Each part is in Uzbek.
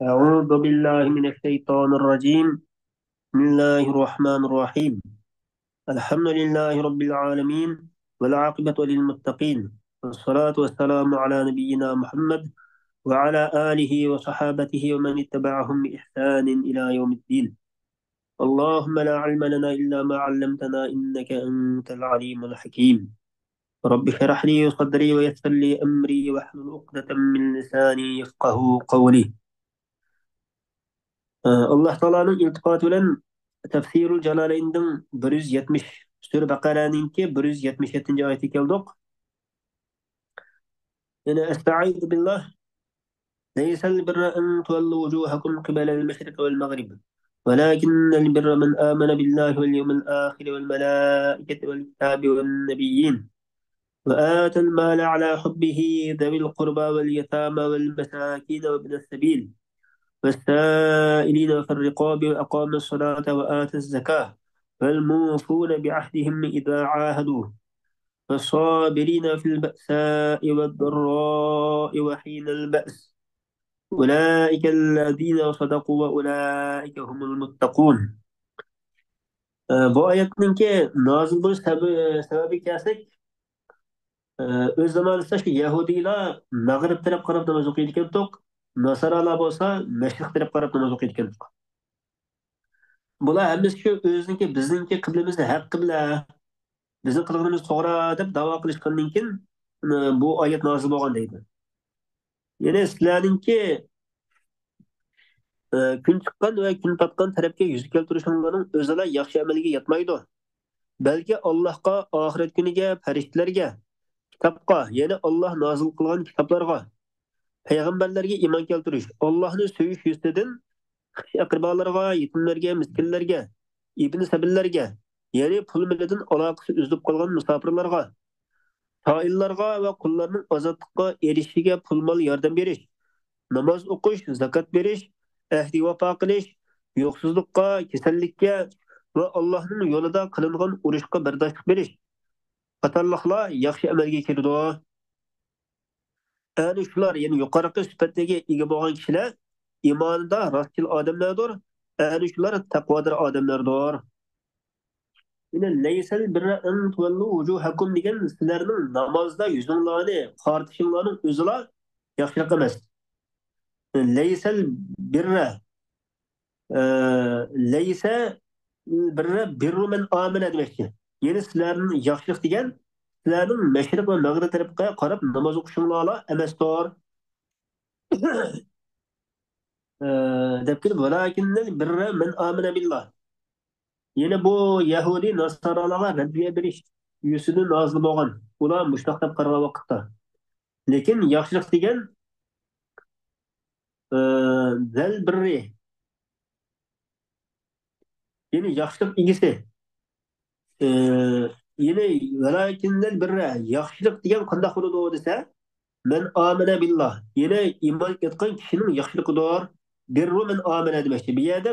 أعوذ بالله من الشيطان الرجيم. بسم الله الرحمن الرحيم. الحمد لله رب العالمين، والعاقبة للمتقين، والصلاة والسلام على نبينا محمد وعلى آله وصحابته ومن اتبعهم بإحسان إلى يوم الدين. اللهم لا علم لنا إلا ما علمتنا إنك أنت العليم الحكيم. رب اشرح لي صدري ويسر لي أمري واحلل عقدة من لساني يفقه قولي. alloh taoloning iltifoti bilan tafsirul jalolaynning 170 sura baqaraninki 177 oyatiga keldik. yana estaizu billah. ليس البر أن تولوا وجوهكم قبل المشرق والمغرب ولكن البر من آمن بالله واليوم الآخر والملائكة والكتاب والنبيين وآتى المال على حبه ذوي القربى واليتامى والمساكين وابن السبيل والسائلين في الرقاب وأقام الصلاة وآتى الزكاة والموفون بعهدهم إذا عاهدوا والصابرين في البأساء والضراء وحين البأس أولئك الذين صدقوا وأولئك هم المتقون. Bu ayetninki nazil buluş sebebi kelsek, öz zamanında şu Yahudiler Mağrib taraf qarab namaz o'qiydigan to'q, Nasaralar bo'lsa Mashriq taraf qarab namoz o'qiydigan to'q. Bular hammasi shu o'ziniki bizningki qiblamizni haq qibla, bizni qilganimiz to'g'ri deb da'vo qilishgandan keyin bu oyat nozil bo'lgan deydi. Ya'ni sizlarninki kun chiqqan va kun totgan tarafga yuz keltirishinglarning o'zila yaxshi amalga yetmaydi. Balki Allohga, oxirat kuniga, farishtalarga, kitobga, ya'ni Alloh nozil qilgan kitoblarga, payg'ambarlarga iymon keltirish, Allohni sevish yuzidan aqrbolarga, yetimlarga, miskinlarga, ibn sabillarga, ya'ni pul bilan aloqasi uzilib qolgan musofirlarga, toillarga va qullarning ozodlikqa erishishiga pul-mol yordam berish, namoz o'qish, zakot berish, ahdi vafo qilish, yo'qsizlikqa, kasallikka va Allohning yo'lida qilingan urushga bardoshlik berish qatorliqlar yaxshi amalga kirdi. Ana shular, ya'ni yuqorqi sifatlarga ega bo'lgan kishilar iymonida rostchil odamlardir. Ana shular taqvodor odamlardir. Yine leysel birra en tuvallu vujuhakum degan sizlarning namozda yuzinglarni qartishinglarning o'zila yaxshilik emas. Leysel birra leysa birra birru men amina demakchi. Ya'ni sizlarning yaxshilik degan sizlarning mashriq va mag'rib tarafga qarab namoz o'qishinglarla emasdir. deb kelib valakinnal birra men amina billah. Yine bu Yahudi Nasaralarga raddiye berish yusidan nozil bo'lgan. Ular mushtaq deb qaragan vaqtda. Lekin yaxshilik degan zal birri, ya'ni yaxshilik egisi. Yine valakinnal birra yaxshilik degan qanday bo'ladi desa, men amana billah. Yine iymon etgan kishining yaxshiligidir. Birru men amana demakchi. Bu yerda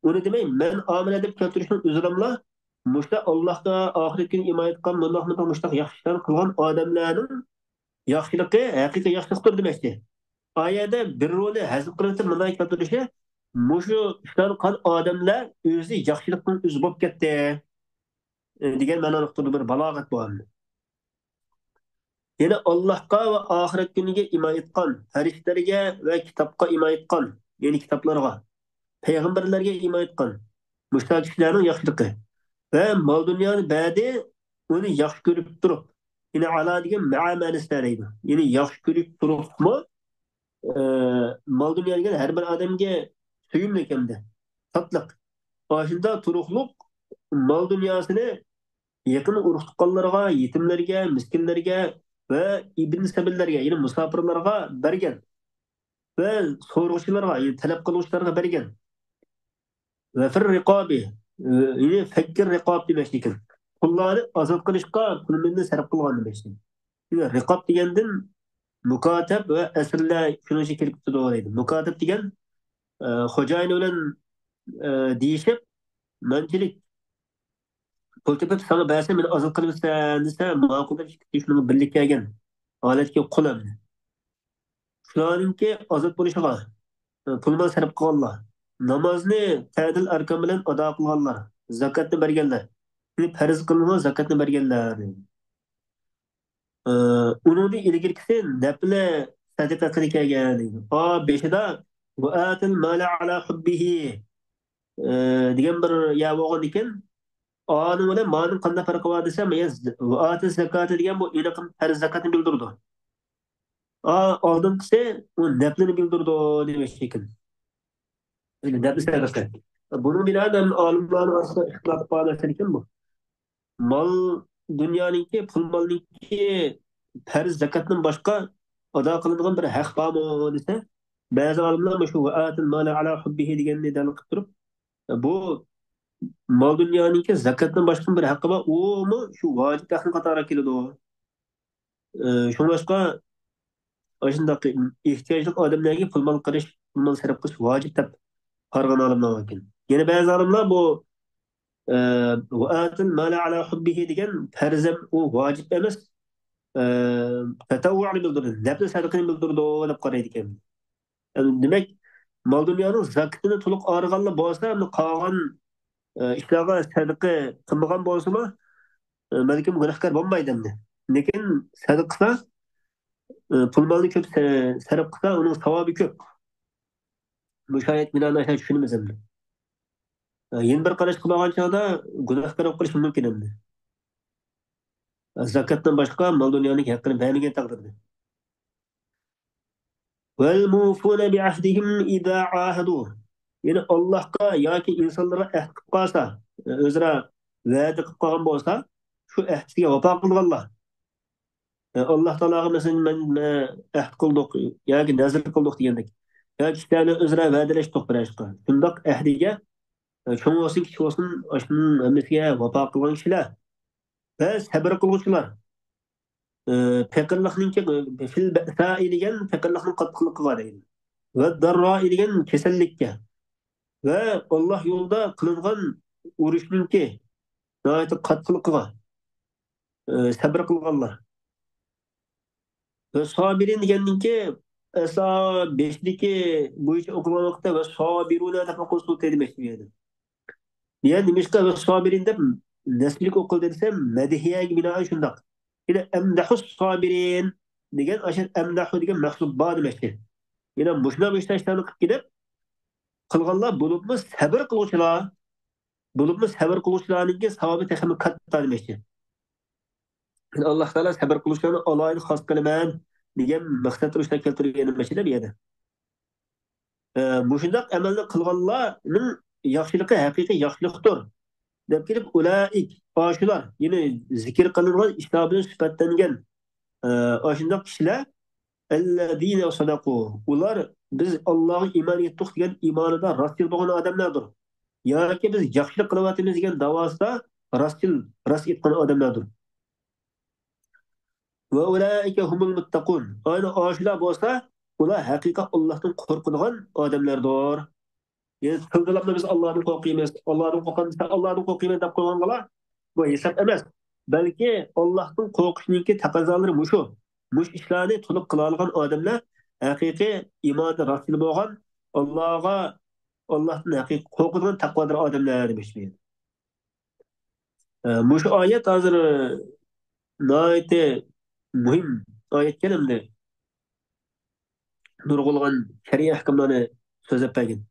uni demay men amana deb keltirishning o'zilamla mushta Allohga oxirat kuni iymon etgan bundoq mushtaq yaxshi ishlar qilgan odamlarning yaxshiligi haqiqiy yaxshilikdir demakchi. Oyada birruni hazm qilib bunday keltirishi mushu ishlar qilgan odamlar o'zi yaxshilikning o'zi bo'lib ketdi degan ma'noda bir balog'at bor. Yine Allah'a ve ahiret günüge iman etkan, farishtalarga ve kitapka iman etkan, yeni kitaplarga, peygamberlerge iman etkan, müştak kişilerin yaxşılıkı ve mal dünyanın ba'di onu yaxşı görüp durup, yine ala degan ma'a ma'nosida. Yine yaxşı görüp durup mu, mal dünyanın her bir adamga suyumli ekende, tatlıq. Başında turuqluq mal dünyasını yakın urug' tuqqanlarga, yetimlarga, miskinlarga ve ibn sabillarga, ya'ni musofirlarga bergan ve so'rg'uvchilarga, ya'ni talab qiluvchilarga bergan. Ve fir riqobi, ya'ni fakkir riqob demak ekan. Qullarni ozod qilishga pulni sarf qilgan demak. Ya'ni riqob degandan mukotab ve asrlar shuncha kelib turadi. Mukotab degan xo'jayin bilan deyishib, manchilik pul tepib sana bersa meni ozod qilibsan desa ma'qul deb shuni birlikka kelgan holatga qulam. shularninki ozod bo'lishiga pul mol sarf qilganlar, namozni ta'dil arkan bilan ado qilganlar, zakatni berganlar, farz qilingan zakatni berganlar. Uningdan ilgirkisi nafla sadaqa qilib kelgan deydi. Beshida va atil mala ala hubbihi degan bir ya bo'lgan ekan. Onun bilan malning qanday farqi bor desam, va atil zakati degan bu iliqim farz zakatni bildirdi. Oldinqisi u naflini bildirdi demek ekan. Nafl sadaqa. Bunun binaen olimlar arasında ixtilof bor narsa ekan bu. Mal dunyoninki, pul molninki farz zakatdan boshqa ado qilinadigan bir haq bormi desa, ba'zi olimlar shu va'atul mala ala hubbihi deganni dalil qilib turib, bu mol dunyoninki zakatdan boshqa bir haqqi bor, umi shu vojib haqni qatori keladi. Shunga shundaq ehtiyojli odamlarga pul mol qilish, pul mol sarf qilish vojib deb qaragan olimlar ekan. Yana ba'zi olimlar bu va'atul mala ala hubbihi degan farzam u vojib emas, tatavvuni bildirdi, nafl sadaqani bildirdi deb qaraydi ekan. Demak, mol dunyoning zakatini to'liq olganlar bo'lsa, qolgan ishlarga sadaqa qilmagan bo'lsa-mu, balkim gunohkor bo'lmaydi endi. Lekin sadaqa pul molni ko'p sarf qilsa, uning savobi ko'p. Bu shoyat binoan tushunamiz endi. Yana bir qarash qilgan chog'da gunohkor bo'lib qolish mumkin endi. Zakatdan boshqa mol dunyoning haqqini bermagan taqdirda. Vel mufuna bi ahdihim idza ahadu. Yani Allah'a yoki insonlarga ahd qilib qolsa, o'zaro va'da qilib qolgan bo'lsa, shu ahdiga vafo qilganlar. Alloh taologa masalan men ahd qildik yoki nazr qildik degandek. Yoki ishlarni o'zaro va'dalashdik birashqa. Shundoq ahdiga cho'ng bo'lsin, kichik bo'lsin, shuning hammasiga vafo qilgan kishilar va sabr qiluvchilar. Faqirlikninki fil ba'sa'i degan faqirlikning qattiqligiga deydi. Va darro'i degan kasallikka va Alloh yo'lida qilingan urushninki nihoyat qattiqligiga sabr qilganlar. Va sabirin deganninki esa beshdiki bo'yicha o'qigan vaqtda va sabiruna deb o'qilsa demak deydi. Yani demişka ve sabirin deb nasblik o'qildi desam, madihiyaga binoan shundoq. Yine emdahus sabirin degan ashar emdahu degan mahsub bor demakki. Yine mushna ishlarni qilib kelib qilganlar bo'libmi sabr qiluvchilarning savobi texmi katta demakki. Alloh taolo sabr qiluvchilarni alohida xos qilaman degan maqsadda ishlar keltirgan mashina bu yerda. Mushundaq amalni qilganlarning yaxshiligi haqiqiy yaxshilikdir deb kelib ulaik oshular yine zikr qilingan ishlar bilan sifatlangan oshundoq kishilar allazina sadaqu ular biz Allohga iymon etdik degan iymonida rostchil bo'lgan odamlardir. Yoki biz yaxshilik qilyapmiz degan davosida rost etgan odamlardir. Va ulaika humul muttaqun. Ayni oshular bo'lsa, ular haqiqat Allohdan qo'rqadigan odamlardir. Yani kıldırlamda biz Allah'ın korkuyumuz, Allah'ın korkuyumuz, Allah'ın korkuyumuz dep koyganlar bu hesap emas. Belki Allah'ın korkuşunki takazaları muşu. Muş işlerini tulup kılalıgan adamlar hakiki imanı rastlı bolgan Allah'ın hakiki korkudan takvadır adamlar demiş mi? Muş ayet hazır naite mühim ayet kelimde nurgulgan şeriat hükümlerini söz etpegin.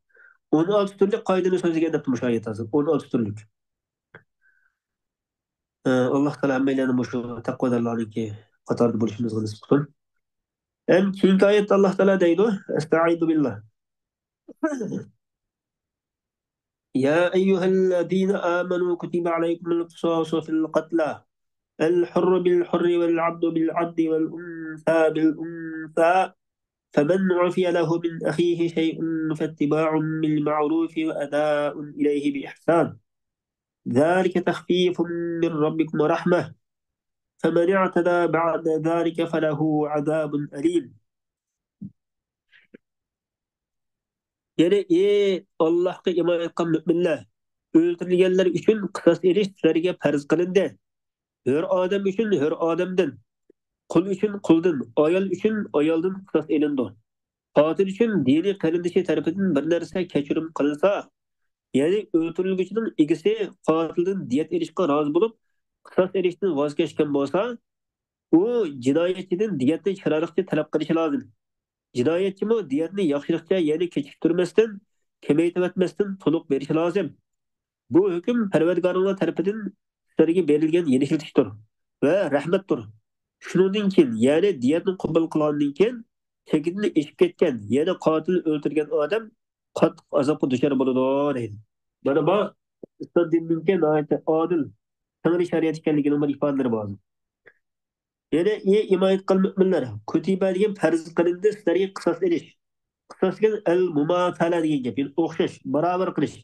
16 türlük kaydını sözüge de müşahit hazır. 16 türlük. Allah Teala hammeyle şu takvadarların ki Katar'da buluşumuzga nasip kılın. Hem keyinki ayet Allah Teala deydi. Estaizu billah. Ya eyyühellezine amenu kutibe aleykumul kısasu fil katla. الحر بالحر والعبد بالعبد والأنثى بالأنثى فمن عفي له من أخيه شيء فاتباع بالمعروف وأداء إليه بإحسان ذلك تخفيف من ربكم ورحمة فمن اعتدى بعد ذلك فله عذاب أليم. Yani Allah'a iman etken müminler öldürülenler için kısas eriş sizlerge farz kılındı. Her adam için her adamdan, kul için kuldan, ayal için ayaldan kısas elindi. Katil için dini kılındışı tarafından bir narsa keçirim kılınsa, yani öldürülgüçünün ikisi katilden diyet erişke razı bulup, kısas erişten vazgeçken bolsa, u cinayetçinin diyetini çırarakça talep kılışı lazım. Cinayetçi mi diyetini yaxşılıkça yani keçiktirmesden, kemeytimetmesden toluq veriş lazım. Bu hüküm Perverdigarullah tarafından sizlarga berilgan yenişiltishdir ve rahmettir. Shuningdan keyin, yani diyetni qabul qilgandan keyin chekini eshib ketgan, yana qotil o'ldirgan odam qattiq azobga duchor bo'ladi deydi. Mana bu islom dinining nihoyatda odil, tangri shariat ekanligining bir ifodalari bor. Yana ey imoyat qil mu'minlar, kutiba degan farz qilindi sizlarga qisos edish. Qisos degan al mumatala degan gap, yani o'xshash, barobar qilish.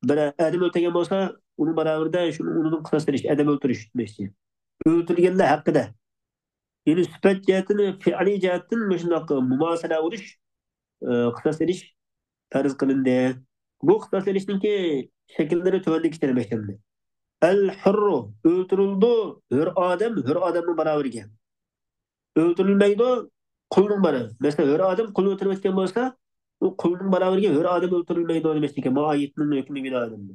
Bir adam o'ltirgan bo'lsa, uni barobarida shuni undan qisoslanish, adam o'ltirish demoqchi. O'ltirganlar haqida. Ya'ni sifat jihatini, fe'liy jihatdan shundoq mumasala urish, qisoslanish farz qilindi. Bu qisoslanishninki shakllari tuvanligicha demoqchi. Al hurru o'ltirildi, hur odamning barobariga. O'ltirilmaydi, qulning baravar. Masalan, hur odam qul o'ltirayotgan bo'lsa, u qulning barobariga hur odam o'ltirilmaydi demoqchi. Muayitning hukmi bilan.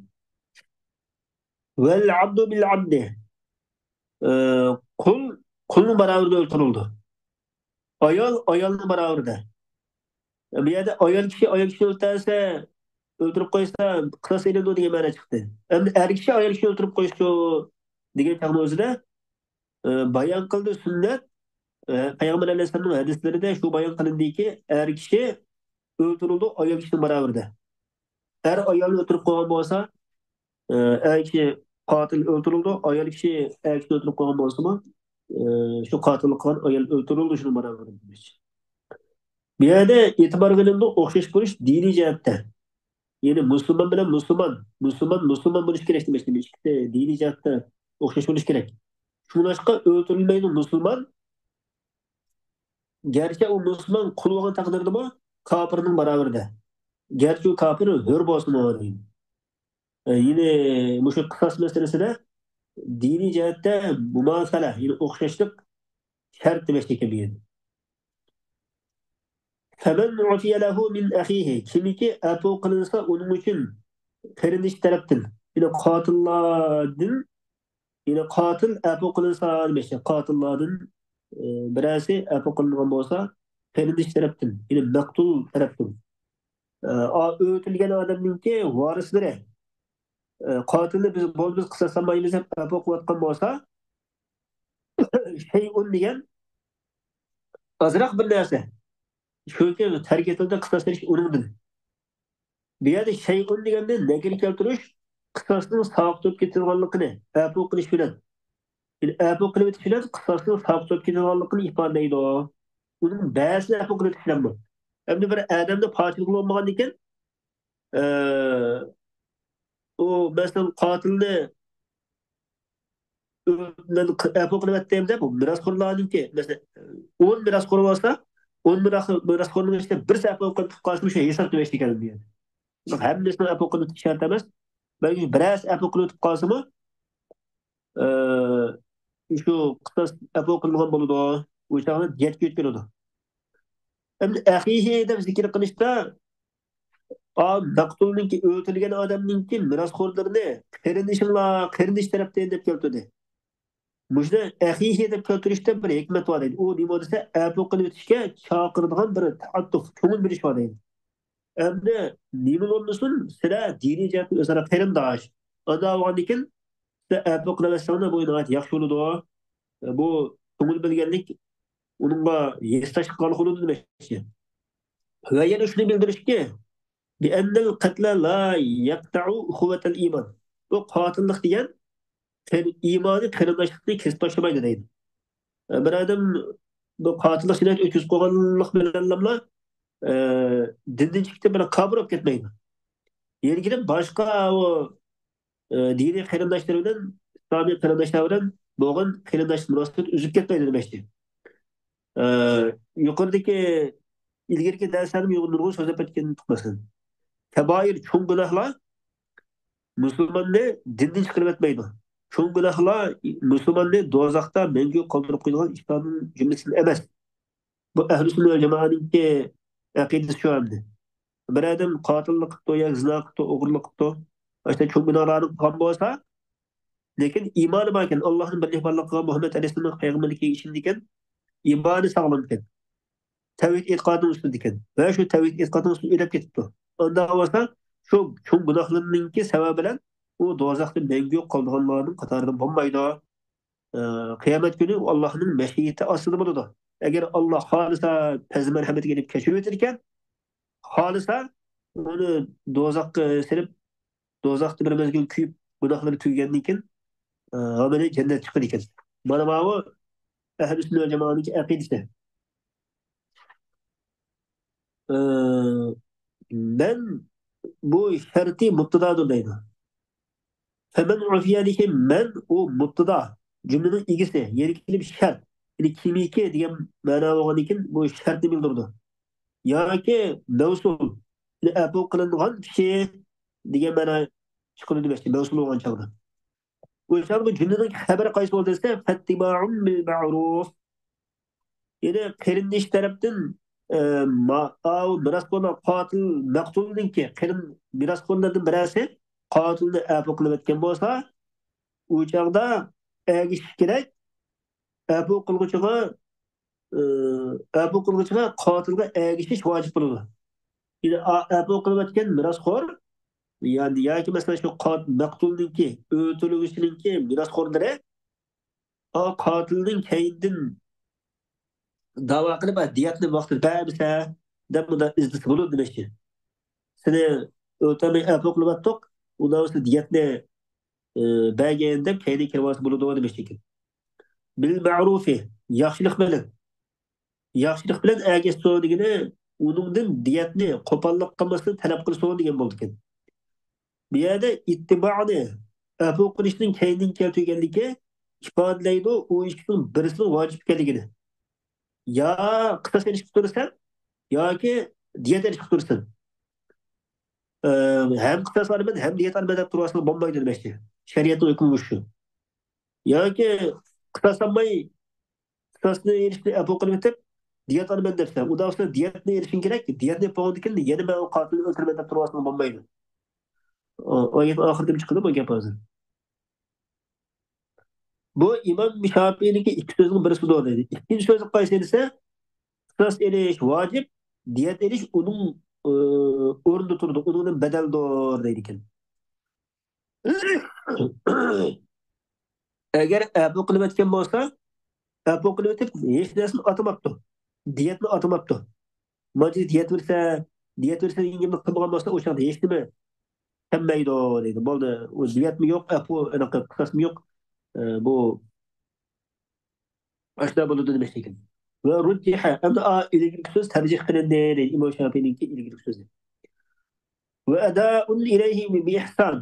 Vel abdu bil abdi. Kul kulning baravarida o'ltirildi. Ayolning baravarida. Bu yerda ayol kishi o'ltirsa, o'ltirib qo'ysa, qisos elindi degan ma'no chiqdi. Endi er kishi o'ltirib qo'yish degan chaqni o'zida bayon qildi sunnat. Payg'ambar alayhisolamning hadislarida shu bayon qilindiki, er kishi o'ltirildi ayol kishining baravarida. Ayolni o'ltirib qo'ygan bo'lsa, er kishi qotil o'ltirildi, ayol kishi er kishini o'ltirib qo'ygan bo'lsa, shu qotillik qilgan ayol o'ltirildi shuni baravarida demoqchi. Bu yerda e'tibor qilinadi o'xshash bo'lish diniy jihatda. Ya'ni musulmon bilan musulmon bo'lish kerak demoqchi. Ikkita diniy jihatda o'xshash bo'lish kerak. Shunashqa o'ltirilmaydi musulmon, garchi u musulmon qul bo'lgan taqdirda bu kofirning baravarida. Garchi u kofir hur bo'lsin deydi. Yine shu qisos masalasida diniy jihatda mumasala, ya'ni o'xshashlik shart demoqchi ekan bu yerda. Femen ufiye lehu min ahihi. Kimiki afu kılınsa onun için kerindiş taraftan. Yine katil afu kılınsa demişti. Katillardan birisi afu kılıngan olsa kerindiş taraftan. Yine maktul taraftan. Öğütülgen adamınki varisleri. Katilini biz kısaslamayımız hep afu kılatkan olsa şeyun deyen azrak bir nerse. Çünkü terk etildi kısaslanış onundur. Bir yerde şeyun degende negir keltirish qisosning saqlab ketilganligini afu qilish bilan. Yani afu qilib o'tish bilan qisosning saqlab ketilganligini ifodalaydi. Uning ba'zi afu qilib o'tish bilan bu. Endi bir odamda pochilik bo'lmagan ekan, u masalan qotilni afu qilib o'tdim deb bu mirosxo'rlarniki masalan 10 mirosxo'r bo'lsa, 10 mirosxo'rning ichida bir afu qilib qolsa shu hisob demoqchi ekan bu yerda. Hammasini afu qilib o'tish shart emas. Belki biraz afu qilib o'tib qolsa-mu, shu qisos afu qilingan bo'ladi. O'shani diyetga o'tkazadi. Endi ahihi deb zikr qilishda maqtulninki o'ltirilgan odamninki mirosxo'rlarini qarindish tarafdan deb keltirdi. Bunda ahihi deb keltirishda bir hikmat bor edi. U nima desa, afu qilib o'tishga chaqiradigan bir ta'attuf, ko'ngil berish bor edi. Endi nima bo'lmasin, sizlar diniy jihatdan o'zaro qarindosh. Unda bo'lgandan afu qilmasanglar bu yaxshi bo'ladi. Bu ko'ngil bilganlik uningga yestash qilgan hudud demoqchi. Va yana shuni bildirishki, bi annal qatla la yaqta'u ukhuvatal iman. Bu qotillik degan iymoni qarindoshlikni kesib tashlamaydi deydi. Bir odam bu qotillik jinoyat o'tkazib qo'yganlik bilan dindan chiqdi bilan kofir bo'lib ketmaydi. Yerga boshqa o diniy qarindoshlar bilan, islomiy qarindoshlar bilan bo'lgan qarindoshlik munosabat uzib ketmaydi demoqchi. Yuqoridagi ilgirki derslerim nurg'un so'zlab o'tganini tutmasin. Kaboir cho'ng gunohlar musulmonni dindan chiqarib o'tmaydi. Cho'ng gunohlar musulmonni do'zaxda mangu qoldirib qo'yadigan ishlarning jumlasidan emas. Bu ahli sunna va jamoatningki Aqidasi shu hamda. Bir adam qotillik qildi, yo zina qildi, o'g'irlik qildi. İşte çok günahlarni qilgan bo'lsa, lekin iymoni bor ekan, Allohning birlik borligiga, Muhammad alayhisolamning payg'ambarligiga ishonadi ekan, iymoni sog'lom ekan, tavhid e'tiqodining ustida ekan va shu tavhid e'tiqodining ustida o'lib ketibdi. Unda bo'lsa, shu cho'ng gunohlarninki sababi bilan u do'zaxda mangu qolganlarning qatoridan bo'lmaydi. Qiyomat kuni Allohning mashiati ostida bo'ladi. Agar Alloh xolisa fazl marhamatiga deb kechirib o'tar ekan, xolisa uni do'zaxga silib, do'zaxda bir mezgil kuyib, gunohlari tugagandan keyin homila jannat chiqadi ekan. Mana bu ahli sunna va jamoaning aqidasi. Ben bu şartı mubtada deydi. Femen urfiyadaki men o mubtada cümlenin ilgisi yeri kelip şart. Yani kimiki diye mana olgan ekan bu şartni bildirdi. Yoki mavsul abu qilingan kishi degan mana chiqadi demoqchi mavsul bo'lgan chog'da. O'sha bu jumlaning xabari qaysi bo'ldi desa fattiba'un bil ma'ruf. Yine qarindosh tarafdan mirosxo'rlar qotil maqtulninki qarin mirosxo'rlardan birasi qotilni afu qilib o'tgan bo'lsa, u chog'da agishish kerak. Afu qilg'uchiga qotilga agishish vojib bo'ladi. Yine afu qilib o'tgan mirosxo'r, ya'ni yoki masalan shu maqtulninki o'tiriluvchininki mirosxo'rlari qotilning kaynidan da'vo qilib diyatni vaqtida bermasa deb bunda izdisi bo'ladi demoqchi. Seni o'tamay afu qilib o'tdik, undan sonra diyatni bergan deb kayni kirmoqchi bo'ladi demoqchi ekan. Bil ma'rufi yaxshilik bilan. Yaxshilik bilan agar so'ragini uningdan diyatni qo'pollik qilmasdan talab qilsin degan bo'ldi ekan. Bu yerda ittiboni afu qilishning kaynin keltirganligi ifodalaydi u ikkining birisini vojib ekanligini. Ya qisas ilişki tutursan yoki diyet ilişki tutursan. Hem qisas alman hem diyet alman deb turasın bo'lmaydi demoqchi. Shariatning hukmi shu. Yoki qisas almay qisasni ilişki afu qilib o'tib diyet alman debsan, undan sonra diyetni ilişkin kerak. Diyetni yapmagandan keyin yana men qotilni o'ldirman deb turasın bo'lmaydi. Oyat oxirida chiqadi bu gap hozir. Bu İmam Şafii'ninki ikki so'zning birisi deydi. İkinci so'zi qaysi desa, qisas elish vojib, diyet elish uning o'rnida turdi, uning bedeldir deydi ekan. Agar abu qilib o'tgan bo'lsa, abu qilib o'tib hech narsani atamabdi. Diyetni atamabdi. Majlis diyet versa yengillik qilmagan bo'lsa, o'sha hech nima kelmaydi deydi. Bo'ldi, u diyetmi yo'q, abu anaqa qisasmi yo'q. Bu ashna bo'ladi demoqchi ekan. Ve rujjiha endi ilgili so'z tarjih qilindi deydi İmam Şafii'ninki ilgili so'zi. Ve eda'un ilayhi bi ihsan.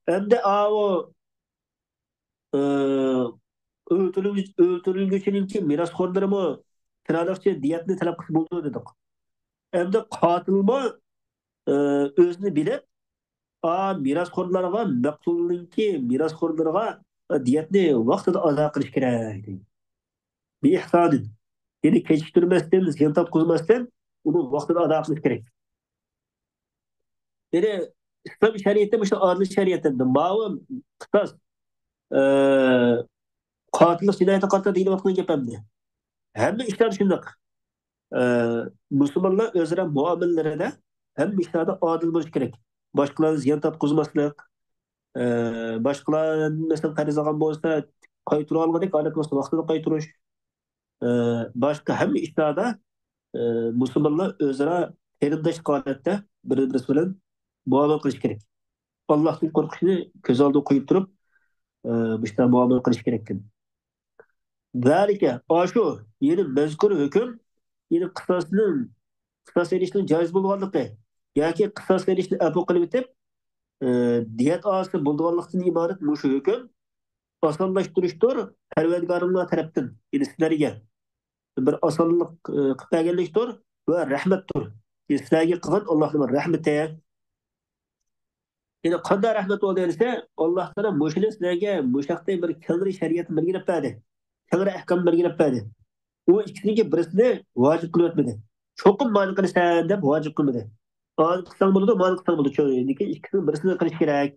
Endi o öldürülgüçününki mirasxo'rlari mı kiralıkçı diyetini talep qilib bo'ldi dedik. Endi qotilmi o'zini bilib mirasxo'rlarga maqtulninki mirasxo'rlarga diyetni vaqtida ado qilish kerak deydi. Bi ihsonin. Ya'ni kechiktirmasdan, ziyon topqizmasdan uni vaqtida ado qilish kerak. Yani İslam şeriatida shu adil shariatda ma'lum qisas qotillik jinoyati qator deyilayotgan gap hamda. Hamma ishlar shundoq. Musulmonlar o'zaro muomalalarida hamma ishlarda odil bo'lish kerak. Boshqalarni ziyon topqizmaslik, boshqalarni masalan qarz olgan bo'lsa qaytara olgandek holat bo'lsa vaqtida qaytarish. Boshqa hamma ishlarda musulmonlar o'zaro qarindosh holatda bir-birisi bilan muomala qilish kerak. Allohning qo'rqishini ko'z oldiga qo'yib turib, bu ishda muomala qilish kerak ekan. Zalika ashu yeni mazkur hukm yeni qisas elishning joiz bo'lganligi yoki qisas elishni abu qilib o'tib diyet olsa bo'lganlikdan iborat mushu hukm osonlashtirishdir Parvardigorimlar tarafdan ya'ni sizlarga bir osonlik qilib berganlikdir va rahmatdir. Sizlarga qilgan Allohning rahmati. Yine qanday rahmat bo'ldi desa, Alloh taolo mushuni sizlarga mushaqday bir kangri shariat belgilab berdi. Kangri ahkam belgilab berdi. U ikkisiniki birisini vojib qilib o'tmadi. Çokum mani qilsan deb vojib qilmadi. Mani qilsang bo'ladi, mani qilsang bo'ladi. Lekin ikkisini birisini qilish kerak.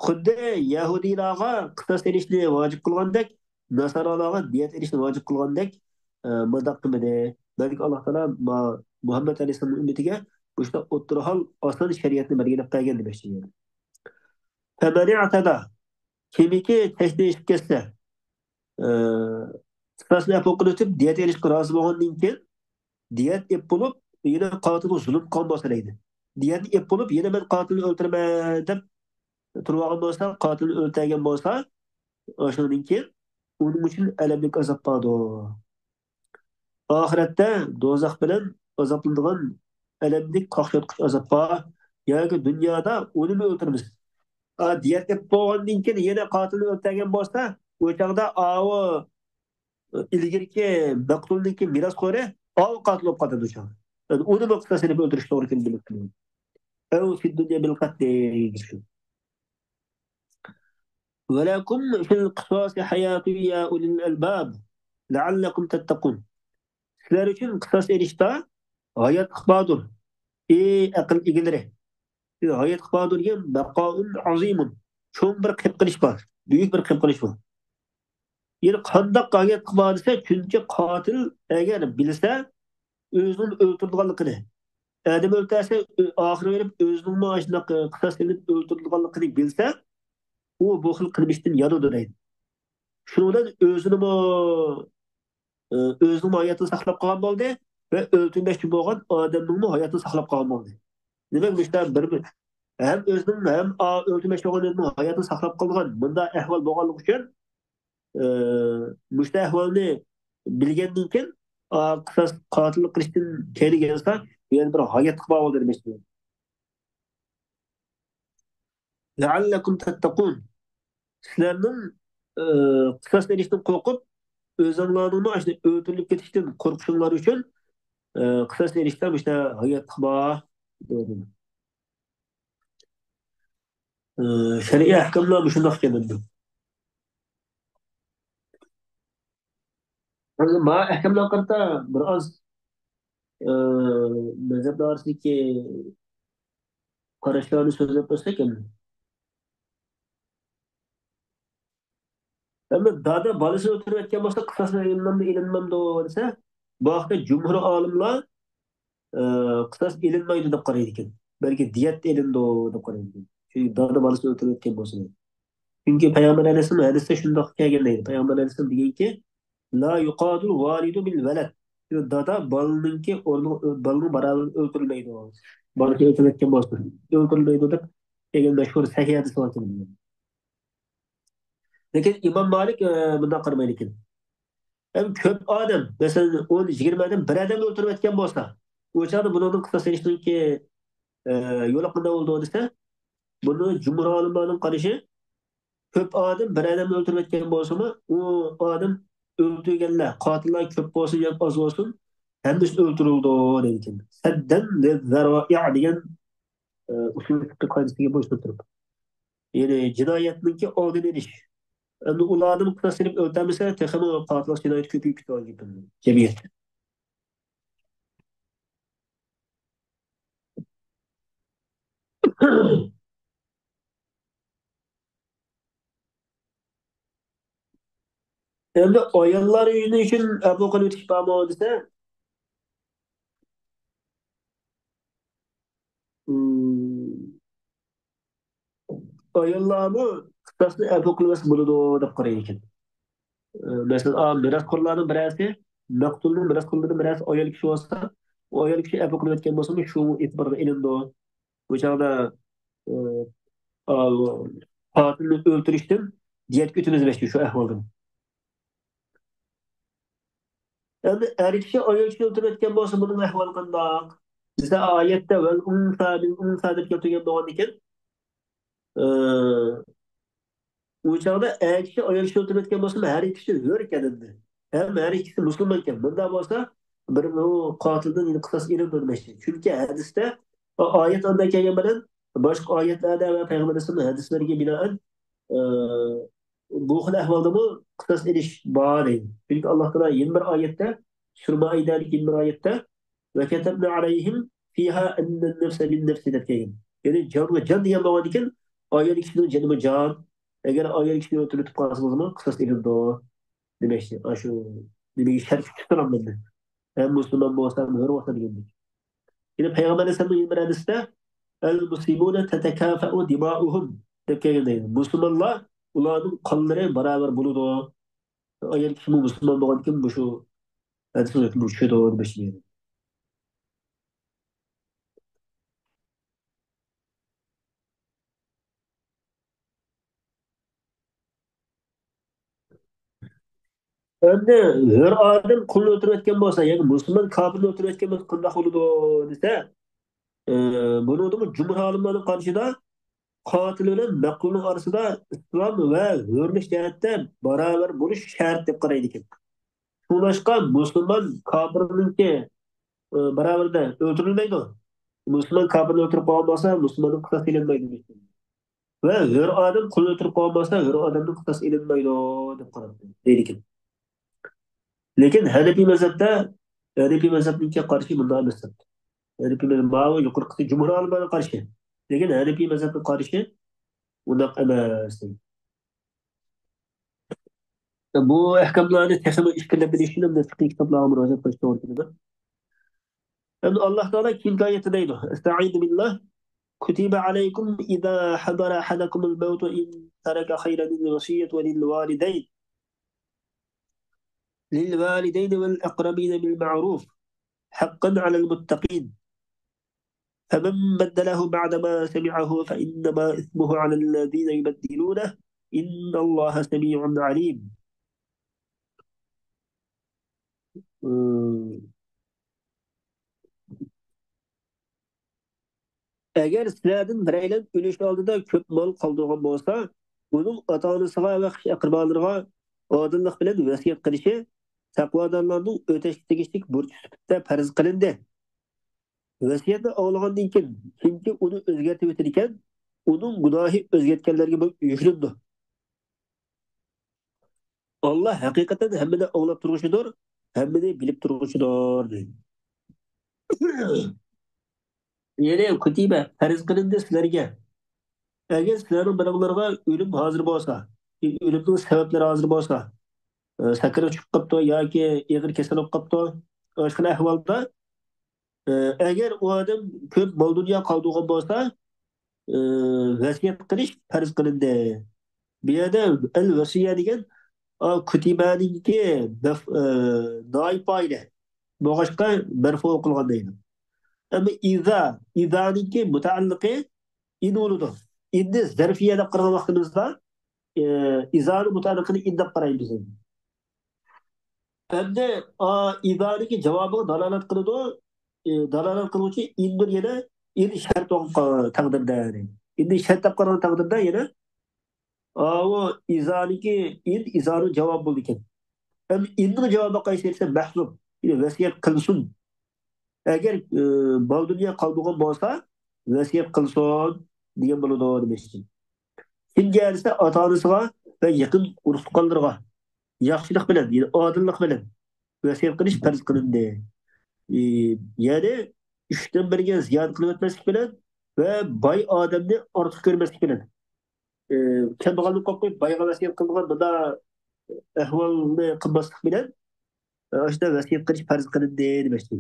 Xuddi Yahudiylarga qisas elishni vojib qilgandek, Nasaralarga diyat elishni vojib qilgandek, mundaq qilmadi. Balki Alloh taolo Muhammad alayhisolamning ummatiga bu ishda o'ttirhol oson shariatni belgilab bergan demoqchi. Famani atada kimiki tashdishib ketsa, qisasni o'qib o'tib diyat elishga rozi bo'lgandan keyin diyat ep bo'lib, yana qotilga zulm qilgan bo'lsa deydi. Diyat ep bo'lib, yana men qotilni o'ltiraman deb turib olgan bo'lsa, qotilni o'ltirgan bo'lsa, shundan keyin uning uchun alamlik azob bordir. Oxiratda do'zax bilan azoblanadigan alamlik qaqshatqich azob bor. Yoki dunyoda uni o'ltiramiz. Diyat ep bo'lgandan keyin yana qotilni o'ltirgan bo'lsa, o'chaqda avi ilgirki maqtulniki merosxo'ri qotil bo'lib qoladi o'chaq. Uni maqtasini o'ldirish to'g'ri keladi. أو في الدنيا بالقتل. ولكم في القصاص حياة يا أولي الألباب لعلكم تتقون. Sizler için kısas erişte hayat ikhbadur. Akıl ilgileri. Hayat ikhbadur diyen bakaun azimun. Çoğun bir kıpkırış var. Büyük bir kıpkırış var. Yani kandak hayat ikhbadur ise çünkü katil eğer bilse özünün öldürdüğünlüğünü. Adam öldürse ahire verip özünün maaşına kısas edip öldürdüğünlüğünü bilse o bu xil qilmishdan yanıdır deydi. Şundan özünün hayatını saqlab qolgan bo'ldi va o'ltirmoqchi bo'lgan odamning hayotini saqlab qolgan bo'ldi. Demak, mishlar bir hem o'zining hem o'ltirmoqchi bo'lgan odamning hayotini saqlab qolgan bunda ahvol bo'lganligi uchun mushta ahvolni bilgandan keyin qisas qotillik qilishdan keyin kelsa, yana bir hayot qilib oldi demoqchi. La'allakum tattaqun. Sizlarning qisas berishdan qo'rqib özünlerinin işte öldürülüp yetiştiğin korkuşunlar için kısas erişten işte hayat kıba şer'i ahkamlar müşündak gelindi. Yani ma ahkamlar karta biraz mezhep arasındaki karışlarını söz etmesek yani. Ama daha da balısı ötürürken başta kısasına ilinmem de o ise bu hafta cumhur alimler kısas ilinmeydi de karaydı ki. Belki diyet elinde o da karaydı. Çünkü daha da balısı ötürürken başta. Çünkü Peygamber Aleyhisselam hadiste şunda kelgende. Peygamber Aleyhisselam diyor ki la yuqadul validu bil veled. Dada balınınki onu balını beraber öldürülmeydi o. Balık öldürülmekten bahsediyor. Öldürülmeydi o da egen meşhur sahih hadis var. Lakin İmam Malik bundan qaramaydi ekan. Hem köp adam mesela 10-20 adam bir adam öldürmekten bolsa, o çağda bunun kısası ki yo'li qanday oldu desa, bunu cumhur olimlarining qarashi ko'p odam bir odamni o'ltirayotgan bo'lsa-mu, u odam o'ldirganlar, qotillar ko'p bo'lsin yoki oz bo'lsin, hammasi o'ldirildi deydi. Saddan zarwa'i degan usul fiqh qoidasiga bo'ysunib turib. Ya'ni jinoyatningki oldini olish. Endi ularni muqtasilib o'ltamasa, texmo qotillik jinoyat ko'payib ketadi jamiyat. Endi ayollar uyini uchun bu qilib o'tish bormi desa, ayollarni qisasini abu qilmas bo'ladi deb qaraydi ekan. Mesela mirasxo'rlarning birasi, maqtulning mirasxo'rlarining birasi ayol kishi bo'lsa, u ayol kishi abu qilayotgan bo'lsa, shu e'tiborga ilindi. Bu chog'da qotilni o'ldirishdan diyat o'tkazilishdi shu ahvolda. Endi er kishi ayol kishi o'ldirayotgan bo'lsa, buning ahvoli qandoq? Bizda oyatda val unsa bil unsa deb keltirgan bo'lgan ekan. U chog'da er kishi ayol kishi o'ldirayotgan bo'lsa, har ikkisi zo'r ekan endi. Hem her ikisi Müslüman ekan. Bunda bo'lsa bir o qotildan qisas ilm bo'lmaydi. Chunki hadisda oyat ondan kelgan bilan boshqa oyatlarda va payg'ambarning hadislariga binoan bu xil ahvolda bu qisas ilish bor deydi. Chunki Alloh taolo yana bir oyatda Surma aydalik bir ayette ve ketebne aleyhim fiha ennen nefse bin nefsi deb kelgan. Yani canlı can degan bo'lgan ekan, ayol kishini canımı can. Eğer ayol kishini o'tirib qolsangiz, qisas ilindi demoqchi. Shu nimaga shart tuturam menda. Hem Müslüman bo'lsam, hur bo'lsa degan. Yine Peygamber Aleyhisselam'ın bir hadiste el muslimune tetekafeu dima'uhum deb kelgan deydi. Müslümanlar ularning qonlari barobar bo'ladi. Ayol kishi musulmon bo'lgan kim bu shu hadisni bu shu demoqchi. Endi bir odam qulni o'tirayotgan bo'lsa, ya'ni musulmon kofirni o'tirayotgan bo'lsa qanday bo'ladi desa, e, buni jumhur olimlarning qarashida qotil bilan maqulning orasida islom va hurlik jihatda barobar bo'lish shart deb qaraydi ekan. Şulaşka Müslüman kafirninki beraber öldürülmeydi. Müslüman kafirini öldürüp kalmasa Müslümanın kısası ilinmeydi. Ve her adam kul öldürüp kalmasa her adamın kısası ilinmeydi deb qaradi. Deydikin. Lekin Hanefi mezhepninki qarşı bunday emas. Hanefi mezhebi yuqorqisi jumhur olimlari qarshi. Lekin Hanefi mezhebi qarshi undaq emas. Bu ahkamlarni texmi ishkillab bilishni ham fiqh kitoblarga murojaat qilish to'g'ri keladi. Endi Alloh taolo keyingi oyatda deydi: "Estaizu billah كتب عليكم إذا حضر أحدكم الموت إن ترك خيرا الوصية للوالدين والأقربين بالمعروف حقا على المتقين فمن بدله بعدما سمعه فإنما إثمه على الذين يبدلونه إن الله سميع عليم." Eğer sizlerden bireyler ölüş aldığında köp mal kaldırgan bolsa, bunun ata-anasına ve akrabalarına adillik bilen vasiyet kılışı takvadarlarning öteşki tegishlik burç süpütte farz kılındı. Vasiyetni ağlagandan keyin kimki uni o'zgartib o'tirgan, uning gunohi o'zgartganlarga yuklandi. Allah haqiqatan hammani anglab turg'uchidir, hammani bilib turg'uchidir deydi. Yine kutibe farz kılındı sizlerge. Eğer sizlerin birovlarga ölüm hazır bolsa, ölümning sababları hazır bolsa, sakara tushib qolibdi yoki og'ir kasal bo'lib qolibdi, shunday ahvolda agar u odam ko'p mol dunyo qoldirgan bo'lsa, vasiyat qilish farz qilindi. Bu yerda al vasiya degan kutibaniki noib foyda bo'g'ashqa marfu qilgan deydi. Ama izaniki mutaalliqi in bo'ladi. Endi zarfiya deb qaragan vaqtimizda izani mutaalliqini in deb qaraymiz. Endi ibariki cevabı dalalet qiladi. Dalalet qiluvchi indir yana in shart taqdirda. Endi shart deb qaragan taqdirda yana o izaniki in izani javob bo'ldi ekan. Endi inning javobi qaysi desa mahzub. Vasiyat qilsin. Agar mol dunyo qoldigan bo'lsa, vasiyat qilsin degan bo'ladi demoqchi. Kim gelsa ota-onasiga va yaqin urug'-tuqqanlarga yaxshilik bilan, ya'ni odillik bilan vasiyat qilish farz qilindi. Ya'ni uchdan biriga ziyon qilib o'tmaslik bilan va boy odamni ortiq ko'rmaslik bilan. Kambag'alni qo'yib boyga vasiyat qilgan bunda ahvolni qilmaslik bilan shunda vasiyat qilish farz qilindi demoqchi.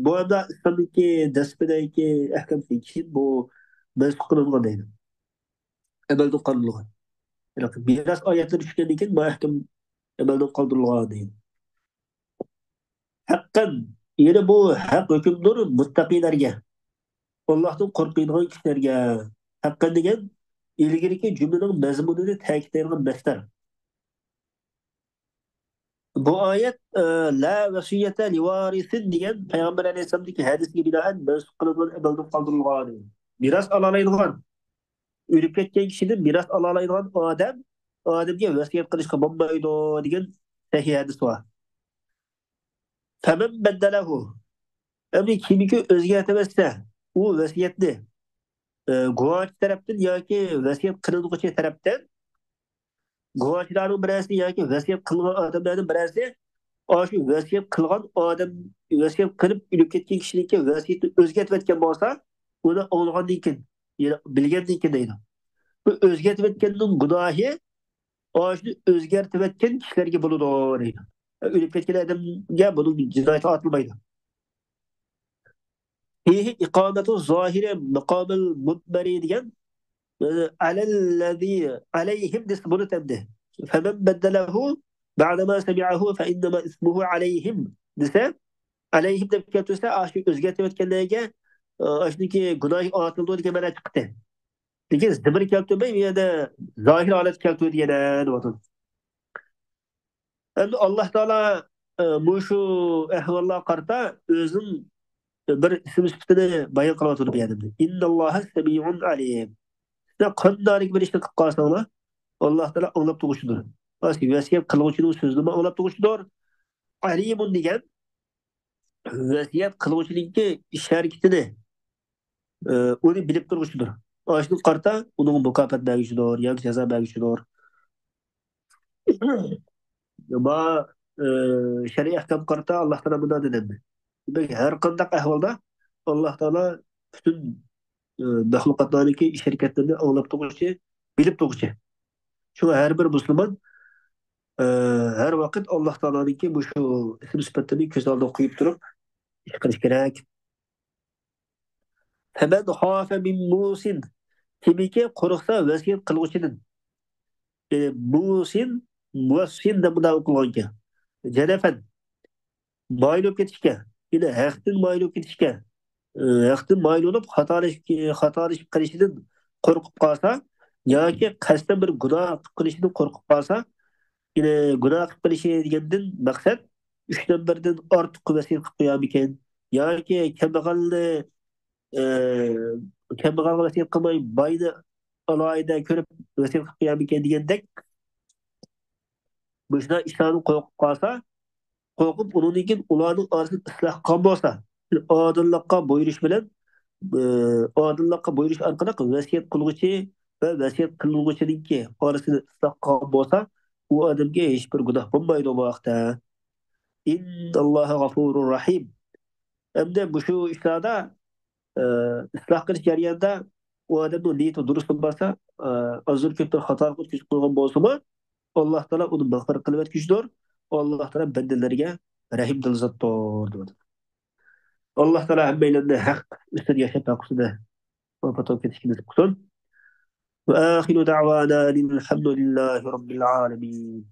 Bu anda İslam'daki dasbidagi ahkam bu mansub qilingan deydi. Amalda qoldirilgan. Miras oyatlar tushgandan keyin bu ahkam amalda qoldirilgan deydi. Haqqan yine bu haq hukmdir muttaqilarga. Allohdan qo'rqadigan kishilarga. Haqqan degan ilgiriki jumlaning mazmunini ta'kidlaydigan masdar. Bu oyat la vasiyata liwarisin degan Payg'ambar alayhisolamning hadisiga binoan mansub qilingan amalda qoldirilgan. Miras olalaydigan o'lib ketgan kishidan miras olalaydigan odamga vasiyat qilishga bo'lmaydi degan sahih hadis bor. Faman baddalahu. Endi kimiki o'zgartirsa, u vasiyatni guvoh tarafdan yoki vasiyat qilinuvchi tarafdan guvohlarning birasi yoki vasiyat qilgan odamlarning birasi Shu vasiyat qilgan odam vasiyat qilib o'lib ketgan kishiniki vasiyatni o'zgartayotgan bo'lsa, uni anglagandan keyin, ya'ni bilgandan keyin deydi. Bu o'zgartayotganning gunohi shuni o'zgartayotgan kishilarga bo'ladi deydi. O'lib ketgan odamga buning jinoyati otilmaydi. Fihi iqomatu zohiri maqomil mudbari degan alallazi alayhim desa buni tamdi. Faman baddalahu ba'dama sami'ahu fa innama ismuhu alayhim desa alayhim deb keltirsa shu o'zgartayotganlarga shuniki gunoh ortildi degan ma'no chiqdi. Lekin zimir keltirmay bu yerda zohir holat keltirdi yana. Endi Alloh taolo shu ahvollarga qarata o'zing bir ism sifatini bayon qilyapti bu yerda. Innalloha samiun alim. Qanday bir ishni qilib qolsanglar, Alloh taolo anglab turg'uchidir. Balki vasiyat qiluvchining so'zini anglab turg'uchidir. Alimun degan vasiyat qiluvchilikka harakatini uni bilib turg'uchidir. Shuni qarta uning mukofot berguchidir yoki jazo berguchidir. Va shariy ahkam qarta Alloh taolo bunday dedi. Demak, har qanday ahvolda Alloh taolo butun maxluqotlarniki ish harakatlarini anglab turg'uchi, bilib turg'uchi. Shunga har bir musulmon har vaqt Alloh taoloniki shu ism sifatini ko'z oldida qo'yib turib ish qilish kerak. Faman xofa min musin kimiki qo'rqsa vasiyat qiluvchidan. Musin muassin deb bunday o'qilgan. Janafan mayl ketishga, yine haqdan mayl ketishga, haqdan mayl bo'lib xatolashib qilishidan qo'rqib qolsa yoki qasddan bir gunoh qilib qilishidan qo'rqib qolsa, yine gunoh qilib qilishi degandan maqsad 3dan 1dan ortiq vasiyat qilib qo'yarmikan yoki kambag'alga vasiyat qilmay boyni alohida ko'rib vasiyat qilib qo'yarmikan degandek bu ishlar ishlarni qo'rqib qolsa, qo'rqib undan keyin ularning orasini isloh qilgan bo'lsa, odillikqa bo'yirish bilan odillikqa bo'yirish orqali vasiyat qilguvchi va vasiyat qilinuvchininki orasini isloh qilgan bo'lsa, u odamga hech bir gunoh bo'lmaydi bu vaqtda. Innalloha g'afurur rahim. Endi bu shu ishlarda isloh qilish jarayonida u odamning niyati durust bo'lmasa, azur ko'pdan xato qilib qo'ygan bo'lsa-mu, Alloh taolo uni mag'firat qilib o'tkichdir. Alloh taolo bandalarga rahim dilzotdir. Alloh taolo hammalarni haq ustida yashab taqusida vafot etishni nasib qilsin. Va axiru da'wana alhamdulillahi robbil alamin.